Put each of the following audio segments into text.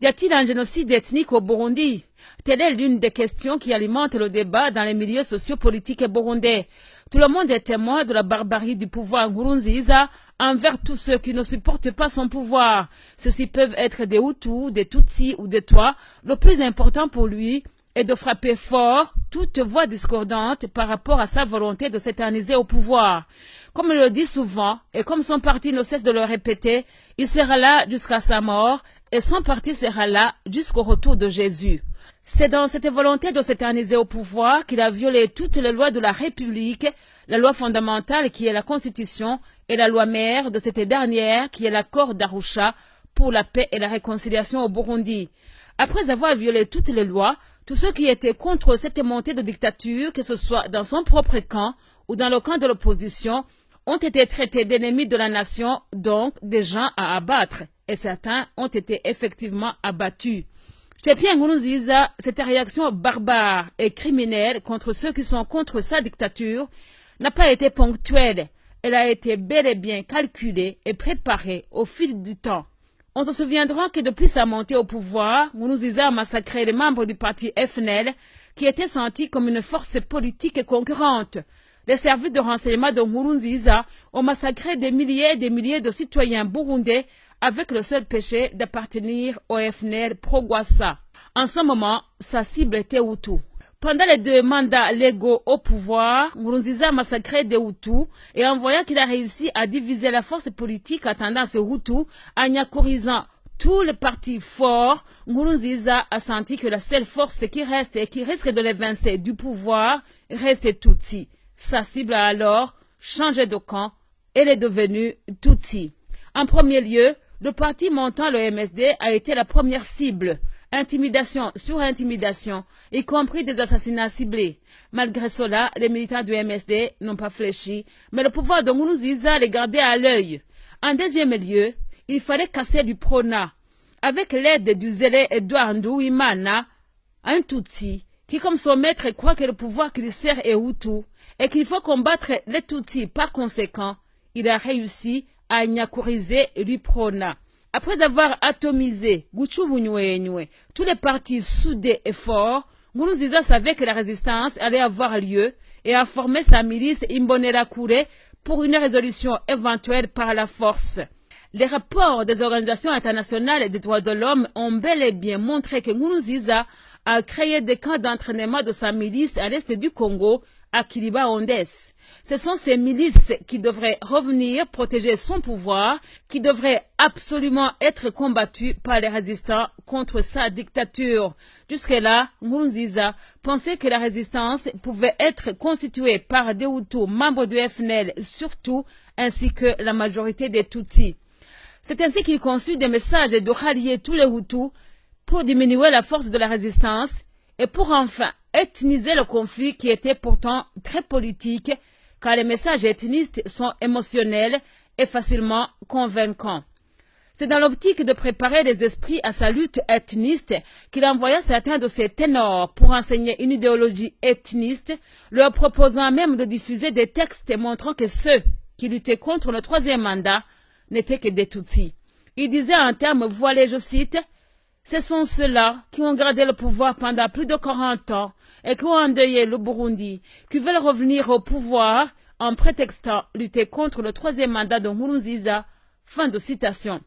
Y a-t-il un génocide ethnique au Burundi? Telle est l'une des questions qui alimentent le débat dans les milieux sociopolitiques burundais. Tout le monde est témoin de la barbarie du pouvoir Nkurunziza envers tous ceux qui ne supportent pas son pouvoir. Ceux-ci peuvent être des Hutus, des Tutsis ou des Twa. Le plus important pour lui est de frapper fort toute voix discordante par rapport à sa volonté de s'éterniser au pouvoir. Comme il le dit souvent, et comme son parti ne cesse de le répéter, il sera là jusqu'à sa mort, et son parti sera là jusqu'au retour de Jésus. C'est dans cette volonté de s'éterniser au pouvoir qu'il a violé toutes les lois de la République, la loi fondamentale qui est la Constitution et la loi mère de cette dernière qui est l'accord d'Arusha pour la paix et la réconciliation au Burundi. Après avoir violé toutes les lois, tous ceux qui étaient contre cette montée de dictature, que ce soit dans son propre camp ou dans le camp de l'opposition, ont été traités d'ennemis de la nation, donc des gens à abattre, et certains ont été effectivement abattus. Chez Pierre Nkurunziza, cette réaction barbare et criminelle contre ceux qui sont contre sa dictature n'a pas été ponctuelle, elle a été bel et bien calculée et préparée au fil du temps. On se souviendra que depuis sa montée au pouvoir, Nkurunziza a massacré les membres du parti FNL qui étaient sentis comme une force politique concurrente. Les services de renseignement de Nkurunziza ont massacré des milliers et des milliers de citoyens burundais avec le seul péché d'appartenir au FNL pro-Gwassa. En ce moment, sa cible était Hutu. Pendant les 2 mandats légaux au pouvoir, Nkurunziza a massacré des Hutus et en voyant qu'il a réussi à diviser la force politique à tendance Hutu, en nyakurisant tous les partis forts, Nkurunziza a senti que la seule force qui reste et qui risque de l'évincer du pouvoir reste Tutsi. Sa cible a alors changé de camp et elle est devenue Tutsi. En premier lieu, le parti montant, le MSD, a été la première cible. Intimidation sur intimidation, y compris des assassinats ciblés. Malgré cela, les militants du MSD n'ont pas fléchi, mais le pouvoir de Nkurunziza les gardait à l'œil. En deuxième lieu, il fallait casser du Prona. Avec l'aide du zélé Edouard Nduwimana, un Tutsi, qui comme son maître croit que le pouvoir qu'il sert est Hutu, et qu'il faut combattre les Tutsis par conséquent, il a réussi à nyakuriser l'Uprona. Après avoir atomisé Guchubunywenywe, tous les partis soudés et forts, Nkurunziza savait que la résistance allait avoir lieu et a formé sa milice Imbonerakure pour une résolution éventuelle par la force. Les rapports des organisations internationales des droits de l'homme ont bel et bien montré que Nkurunziza a créé des camps d'entraînement de sa milice à l'est du Congo, à Kiliba-Ondes. Ce sont ces milices qui devraient revenir protéger son pouvoir, qui devraient absolument être combattues par les résistants contre sa dictature. Jusque-là, Nkurunziza pensait que la résistance pouvait être constituée par des Hutus membres du FNL surtout, ainsi que la majorité des Tutsis. C'est ainsi qu'il conçut des messages de rallier tous les Hutus pour diminuer la force de la résistance et pour enfin ethniser le conflit qui était pourtant très politique, car les messages ethnistes sont émotionnels et facilement convaincants. C'est dans l'optique de préparer les esprits à sa lutte ethniste qu'il envoya certains de ses ténors pour enseigner une idéologie ethniste, leur proposant même de diffuser des textes montrant que ceux qui luttaient contre le 3e mandat n'étaient que des Tutsis. Il disait en termes voilés, je cite, « Ce sont ceux-là qui ont gardé le pouvoir pendant plus de 40 ans et qui ont endeuillé le Burundi, qui veulent revenir au pouvoir en prétextant lutter contre le 3e mandat de Nkurunziza. » Fin de citation.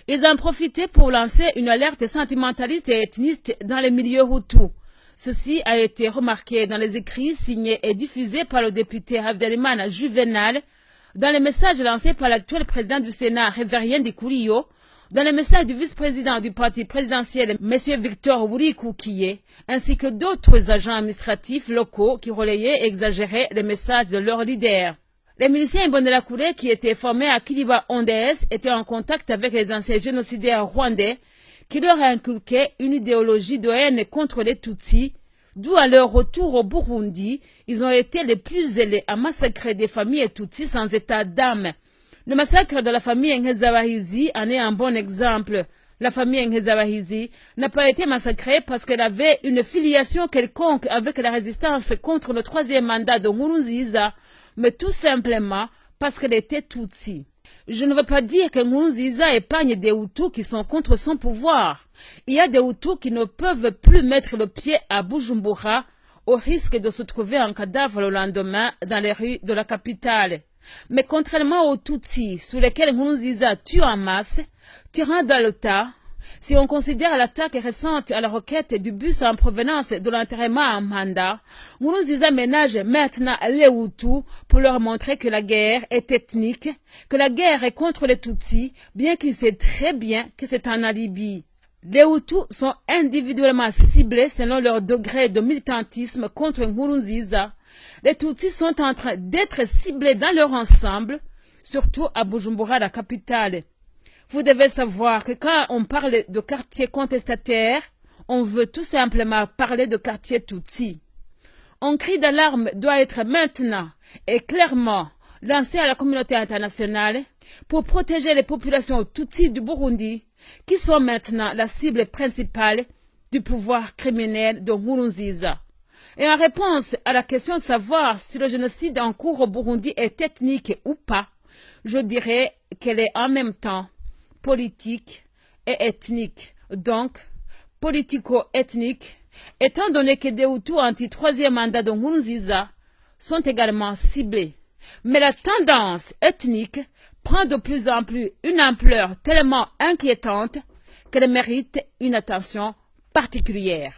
Ils en profitaient pour lancer une alerte sentimentaliste et ethniste dans les milieux Hutus. Ceci a été remarqué dans les écrits signés et diffusés par le député Habyarimana Juvenal, dans les messages lancés par l'actuel président du Sénat, Révérien Ndikuriyo, dans les messages du vice-président du parti présidentiel, M. Victor Wurikukiye, ainsi que d'autres agents administratifs locaux qui relayaient et exagéraient les messages de leurs leaders. Les miliciens Imbonerakure qui étaient formés à Kiliba-Ondes étaient en contact avec les anciens génocidaires rwandais qui leur inculquaient une idéologie de haine contre les Tutsis, d'où à leur retour au Burundi, ils ont été les plus zélés à massacrer des familles Tutsis sans état d'âme. Le massacre de la famille Nkezabahizi en est un bon exemple. La famille Nkezabahizi n'a pas été massacrée parce qu'elle avait une filiation quelconque avec la résistance contre le 3e mandat de Nkurunziza, mais tout simplement parce qu'elle était Tutsi. Je ne veux pas dire que Nkurunziza épargne des Hutus qui sont contre son pouvoir. Il y a des Hutus qui ne peuvent plus mettre le pied à Bujumbura au risque de se trouver en cadavre le lendemain dans les rues de la capitale. Mais contrairement aux Tutsis sous lesquels Nkurunziza tue en masse, tirant dans le tas, si on considère l'attaque récente à la roquette du bus en provenance de l'enterrement à Manda, Nkurunziza ménage maintenant les Hutus pour leur montrer que la guerre est ethnique, que la guerre est contre les Tutsis, bien qu'il sait très bien que c'est un alibi. Les Hutus sont individuellement ciblés selon leur degré de militantisme contre Nkurunziza. Les Tutsis sont en train d'être ciblés dans leur ensemble, surtout à Bujumbura, la capitale. Vous devez savoir que quand on parle de quartier contestataire, on veut tout simplement parler de quartier Tutsi. Un cri d'alarme doit être maintenant et clairement lancé à la communauté internationale pour protéger les populations Tutsi du Burundi, qui sont maintenant la cible principale du pouvoir criminel de Nkurunziza. Et en réponse à la question de savoir si le génocide en cours au Burundi est ethnique ou pas, je dirais qu'elle est en même temps politique et ethnique. Donc, politico-ethnique, étant donné que des Hutus anti-troisième mandat de Nkurunziza sont également ciblés. Mais la tendance ethnique prend de plus en plus une ampleur tellement inquiétante qu'elle mérite une attention particulière.